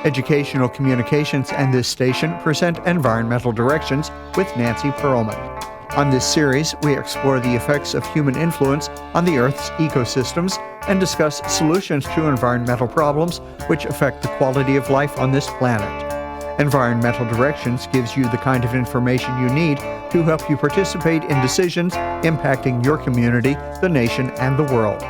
Educational Communications and this station present Environmental Directions with Nancy Pearlman. On this series, we explore the effects of human influence on the Earth's ecosystems and discuss solutions to environmental problems which affect the quality of life on this planet. Environmental Directions gives you the kind of information you need to help you participate in decisions impacting your community, the nation, and the world.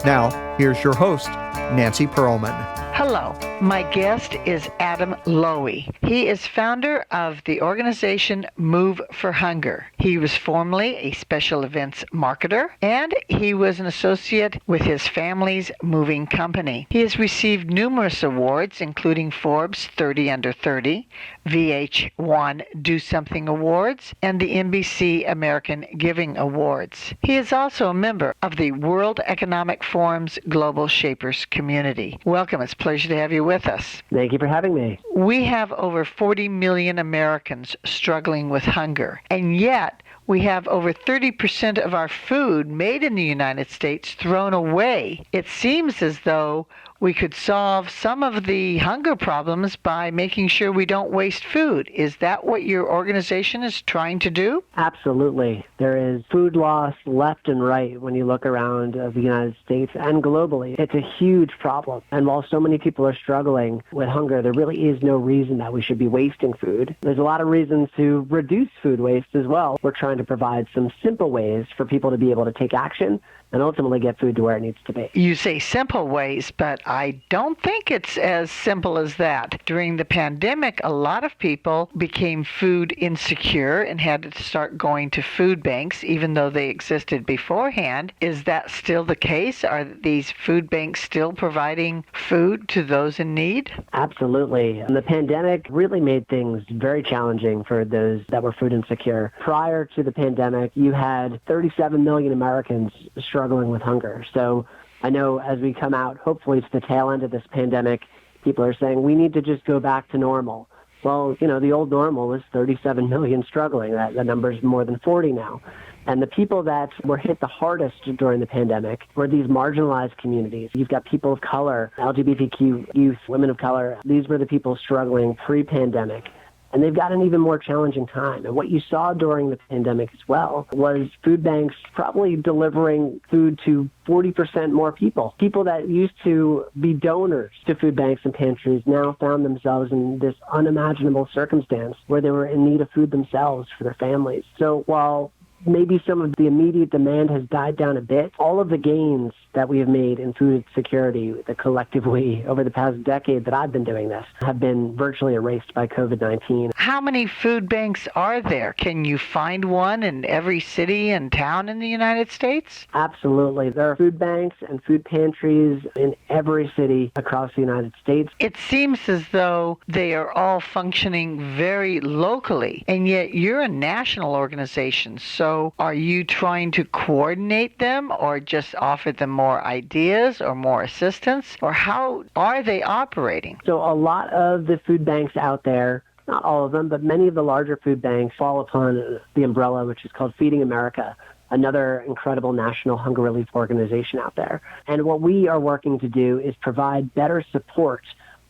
Now, here's your host, Nancy Pearlman. Hello, my guest is Adam Lowy. He is founder of the organization Move for Hunger. He was formerly a special events marketer, and he was an associate with his family's moving company. He has received numerous awards, including Forbes 30 Under 30, VH1 Do Something Awards, and the NBC American Giving Awards. He is also a member of the World Economic Forum's Global Shapers community. Welcome. It's a pleasure to have you with us. Thank you for having me. We have over 40 million Americans struggling with hunger, and yet we have over 30% of our food made in the United States thrown away. It seems as though we could solve some of the hunger problems by making sure we don't waste food. Is that what your organization is trying to do? Absolutely. There is food loss left and right when you look around the United States and globally. It's a huge problem. And while so many people are struggling with hunger, there really is no reason that we should be wasting food. There's a lot of reasons to reduce food waste as well. We're trying to provide some simple ways for people to be able to take action and ultimately get food to where it needs to be. You say simple ways, but I don't think it's as simple as that. During the pandemic, a lot of people became food insecure and had to start going to food banks, even though they existed beforehand. Is that still the case? Are these food banks still providing food to those in need? Absolutely. And the pandemic really made things very challenging for those that were food insecure. Prior to the pandemic, you had 37 million Americans struggling with hunger. So I know as we come out, hopefully to the tail end of this pandemic, people are saying we need to just go back to normal. Well, the old normal was 37 million struggling. That number's more than 40 now. And the people that were hit the hardest during the pandemic were these marginalized communities. You've got people of color, LGBTQ youth, women of color. These were the people struggling pre-pandemic. And they've got an even more challenging time. And what you saw during the pandemic as well was food banks probably delivering food to 40% more people. People that used to be donors to food banks and pantries now found themselves in this unimaginable circumstance where they were in need of food themselves for their families. So while maybe some of the immediate demand has died down a bit, all of the gains that we have made in food security, the collective we, over the past decade that I've been doing this, have been virtually erased by COVID-19. How many food banks are there? Can you find one in every city and town in the United States? Absolutely. There are food banks and food pantries in every city across the United States. It seems as though they are all functioning very locally, and yet you're a national organization. So are you trying to coordinate them or just offer them more ideas or more assistance? Or how are they operating? So a lot of the food banks out there, not all of them, but many of the larger food banks fall upon the umbrella, which is called Feeding America, another incredible national hunger relief organization out there. And what we are working to do is provide better support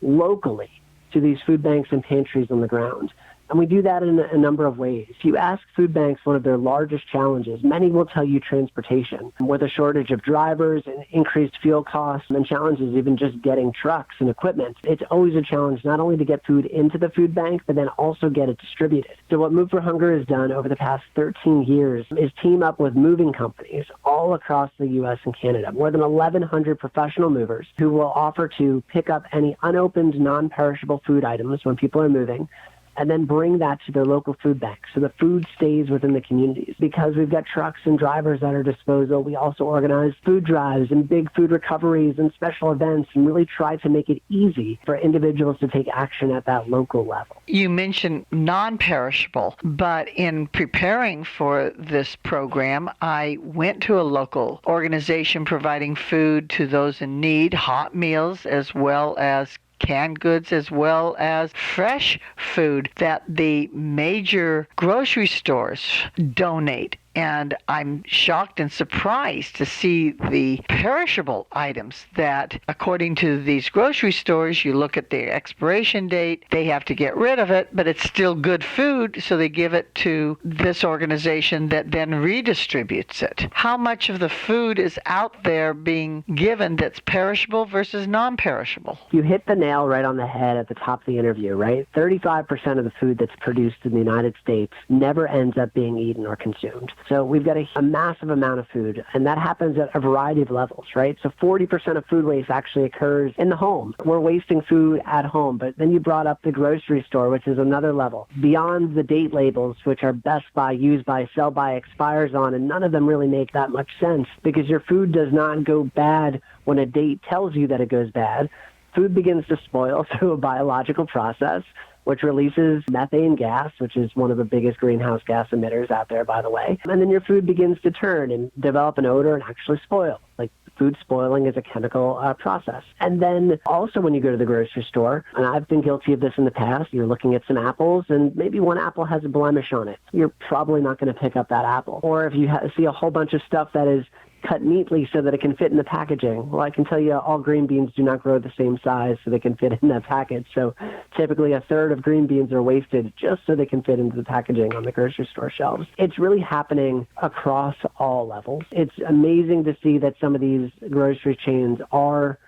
locally to these food banks and pantries on the ground. And we do that in a number of ways. If you ask food banks one of their largest challenges, many will tell you transportation. With a shortage of drivers and increased fuel costs and challenges even just getting trucks and equipment, it's always a challenge not only to get food into the food bank, but then also get it distributed. So what Move for Hunger has done over the past 13 years is team up with moving companies all across the U.S. and Canada, more than 1,100 professional movers who will offer to pick up any unopened, non-perishable food items when people are moving, and then bring that to their local food bank so the food stays within the communities. Because we've got trucks and drivers at our disposal, we also organize food drives and big food recoveries and special events and really try to make it easy for individuals to take action at that local level. You mentioned non-perishable, but in preparing for this program, I went to a local organization providing food to those in need, hot meals as well as canned goods as well as fresh food that the major grocery stores donate. and I'm shocked and surprised to see the perishable items that, according to these grocery stores, you look at the expiration date, they have to get rid of it, but it's still good food, so they give it to this organization that then redistributes it. How much of the food is out there being given that's perishable versus non-perishable? You hit the nail right on the head at the top of the interview, right? 35% of the food that's produced in the United States never ends up being eaten or consumed. So we've got a massive amount of food, and that happens at a variety of levels, right? So 40% of food waste actually occurs in the home. We're wasting food at home, but then you brought up the grocery store, which is another level. Beyond the date labels, which are best by, use by, sell by, expires on, and none of them really make that much sense because your food does not go bad when a date tells you that it goes bad. Food begins to spoil through a biological process, which releases methane gas, which is one of the biggest greenhouse gas emitters out there, by the way. And then your food begins to turn and develop an odor and actually spoil. Like food spoiling is a chemical process. And then also when you go to the grocery store, and I've been guilty of this in the past, you're looking at some apples and maybe one apple has a blemish on it. You're probably not going to pick up that apple. Or if you see a whole bunch of stuff that is cut neatly so that it can fit in the packaging. Well, I can tell you all green beans do not grow the same size so they can fit in that package. So typically a third of green beans are wasted just so they can fit into the packaging on the grocery store shelves. It's really happening across all levels. It's amazing to see that some of these grocery chains are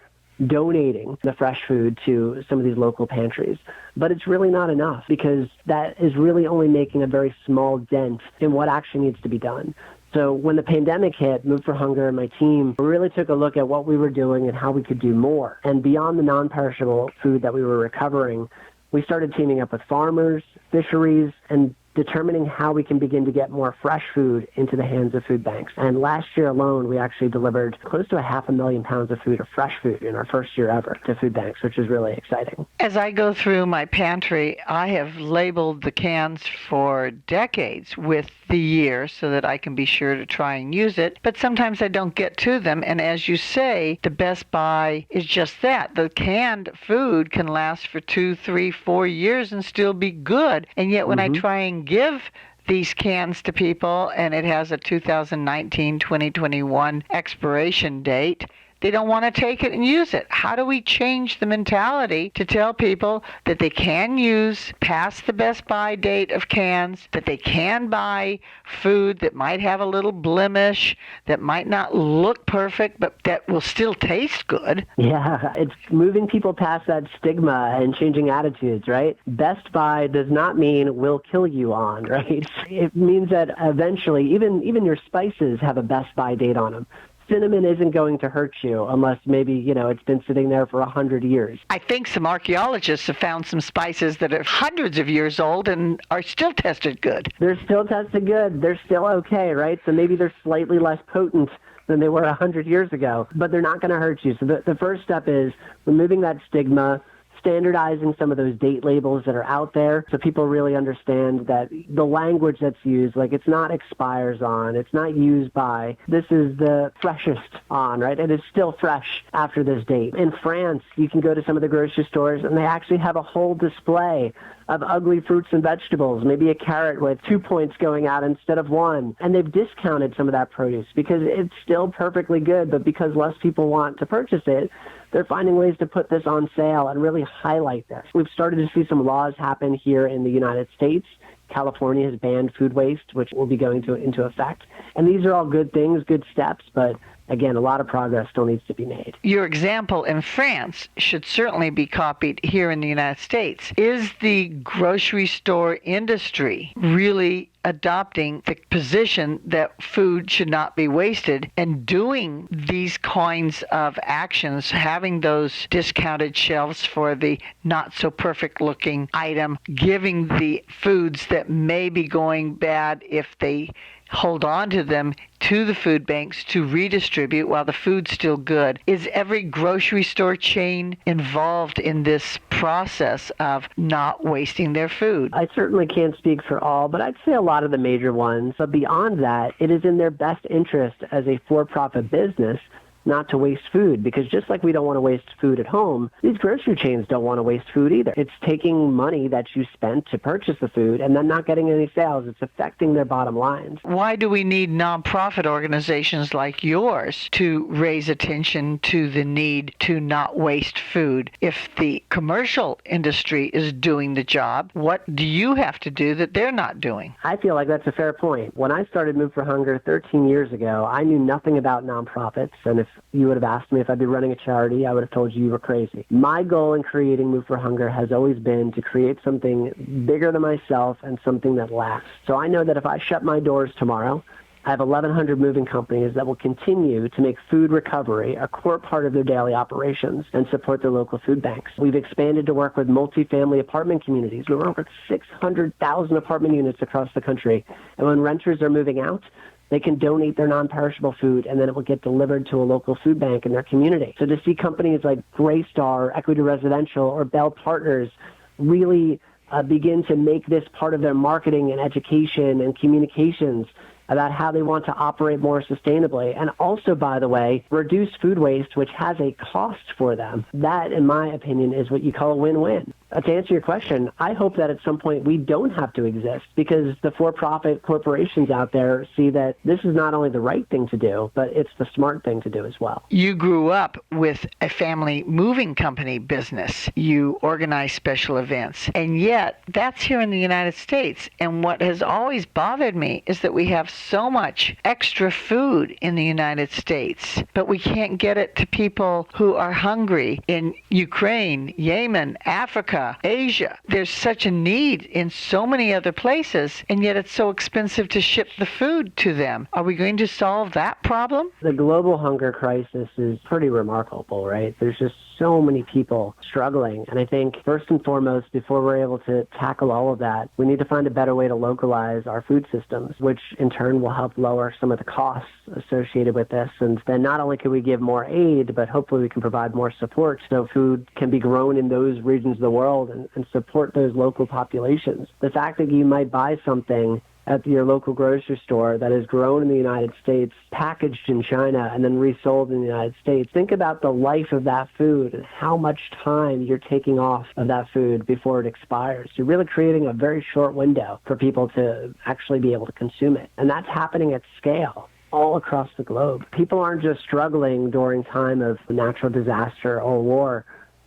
donating the fresh food to some of these local pantries. But it's really not enough because that is really only making a very small dent in what actually needs to be done. So when the pandemic hit, Move for Hunger and my team really took a look at what we were doing and how we could do more. And beyond the non-perishable food that we were recovering, we started teaming up with farmers, fisheries, and determining how we can begin to get more fresh food into the hands of food banks. And last year alone, we actually delivered close to 500,000 pounds of food, of fresh food, in our first year ever to food banks, which is really exciting. As I go through my pantry, I have labeled the cans for decades with the year so that I can be sure to try and use it. But sometimes I don't get to them. And as you say, the best buy is just that. The canned food can last for 2, 3, 4 years and still be good. And yet when I try and give these cans to people and it has a 2019-2021 expiration date, they don't want to take it and use it. How do we change the mentality to tell people that they can use past the best buy date of cans, that they can buy food that might have a little blemish, that might not look perfect, but that will still taste good? Yeah, it's moving people past that stigma and changing attitudes, right? Best buy does not mean we'll kill you on, right? It means that eventually even your spices have a best buy date on them. Cinnamon isn't going to hurt you unless maybe, it's been sitting there for 100 years. I think some archaeologists have found some spices that are hundreds of years old and are still tested good. They're still tested good. They're still okay, right? So maybe they're slightly less potent than they were 100 years ago, but they're not going to hurt you. So the first step is removing that stigma, standardizing some of those date labels that are out there so people really understand that the language that's used, like it's not expires on, it's not used by, this is the freshest on, right? And it's still fresh after this date. In France, you can go to some of the grocery stores and they actually have a whole display of ugly fruits and vegetables, maybe a carrot with 2 points going out instead of 1. And they've discounted some of that produce because it's still perfectly good, but because less people want to purchase it, they're finding ways to put this on sale and really highlight this. We've started to see some laws happen here in the United States. California has banned food waste, which will be going into effect. And these are all good things, good steps, but again, a lot of progress still needs to be made. Your example in France should certainly be copied here in the United States. Is the grocery store industry really adopting the position that food should not be wasted and doing these kinds of actions, having those discounted shelves for the not so perfect looking item, giving the foods that may be going bad if they hold on to them to the food banks to redistribute while the food's still good? Is every grocery store chain involved in this process of not wasting their food? I certainly can't speak for all, but I'd say a lot of the major ones. But beyond that, it is in their best interest as a for-profit business not to waste food, because just like we don't want to waste food at home, these grocery chains don't want to waste food either. It's taking money that you spent to purchase the food and then not getting any sales. It's affecting their bottom lines. Why do we need nonprofit organizations like yours to raise attention to the need to not waste food? If the commercial industry is doing the job, what do you have to do that they're not doing? I feel like that's a fair point. When I started Move for Hunger 13 years ago, I knew nothing about nonprofits, and if you would have asked me if I'd be running a charity, I would have told you were crazy. My goal in creating Move for Hunger has always been to create something bigger than myself and something that lasts. So I know that if I shut my doors tomorrow, I have 1,100 moving companies that will continue to make food recovery a core part of their daily operations and support their local food banks. We've expanded to work with multifamily apartment communities. We work with 600,000 apartment units across the country. And when renters are moving out, they can donate their non-perishable food, and then it will get delivered to a local food bank in their community. So to see companies like Graystar, Equity Residential, or Bell Partners really begin to make this part of their marketing and education and communications about how they want to operate more sustainably, and also, by the way, reduce food waste, which has a cost for them. That, in my opinion, is what you call a win-win. To answer your question, I hope that at some point we don't have to exist, because the for-profit corporations out there see that this is not only the right thing to do, but it's the smart thing to do as well. You grew up with a family moving company business. You organize special events, and yet that's here in the United States. And what has always bothered me is that we have so much extra food in the United States, but we can't get it to people who are hungry in Ukraine, Yemen, Africa, Asia. There's such a need in so many other places, and yet it's so expensive to ship the food to them. Are we going to solve that problem? The global hunger crisis is pretty remarkable, right? There's just so many people struggling. And I think first and foremost, before we're able to tackle all of that, we need to find a better way to localize our food systems, which in turn will help lower some of the costs associated with this. And then not only can we give more aid, but hopefully we can provide more support so food can be grown in those regions of the world and support those local populations. The fact that you might buy something at your local grocery store that is grown in the United States, packaged in China, and then resold in the United States. Think about the life of that food and how much time you're taking off of that food before it expires. You're really creating a very short window for people to actually be able to consume it. And that's happening at scale all across the globe. People aren't just struggling during time of natural disaster or war.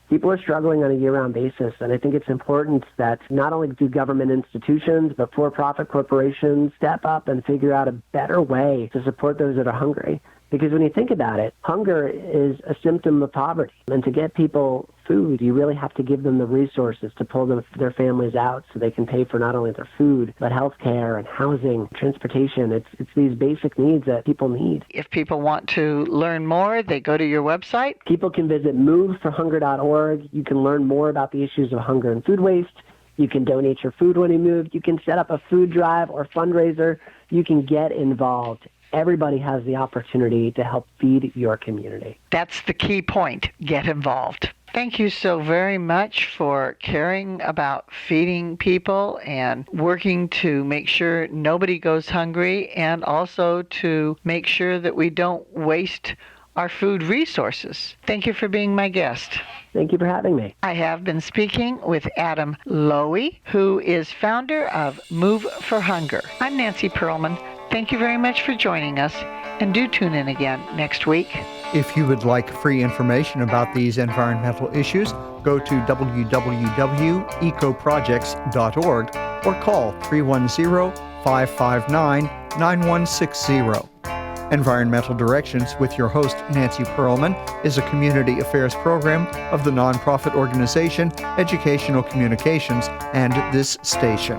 People are struggling on a year-round basis, and I think it's important that not only do government institutions, but for-profit corporations step up and figure out a better way to support those that are hungry. Because when you think about it, hunger is a symptom of poverty. And to get people food, you really have to give them the resources to pull their families out so they can pay for not only their food, but health care and housing, transportation. It's these basic needs that people need. If people want to learn more, they go to your website? People can visit moveforhunger.org. You can learn more about the issues of hunger and food waste. You can donate your food when you move. You can set up a food drive or fundraiser. You can get involved. Everybody has the opportunity to help feed your community. That's the key point. Get involved. Thank you so very much for caring about feeding people and working to make sure nobody goes hungry, and also to make sure that we don't waste our food resources. Thank you for being my guest. Thank you for having me. I have been speaking with Adam Lowy, who is founder of Move for Hunger. I'm Nancy Pearlman. Thank you very much for joining us, and do tune in again next week. If you would like free information about these environmental issues, go to www.ecoprojects.org or call 310-559-9160. Environmental Directions with your host, Nancy Pearlman, is a community affairs program of the nonprofit organization Educational Communications and this station.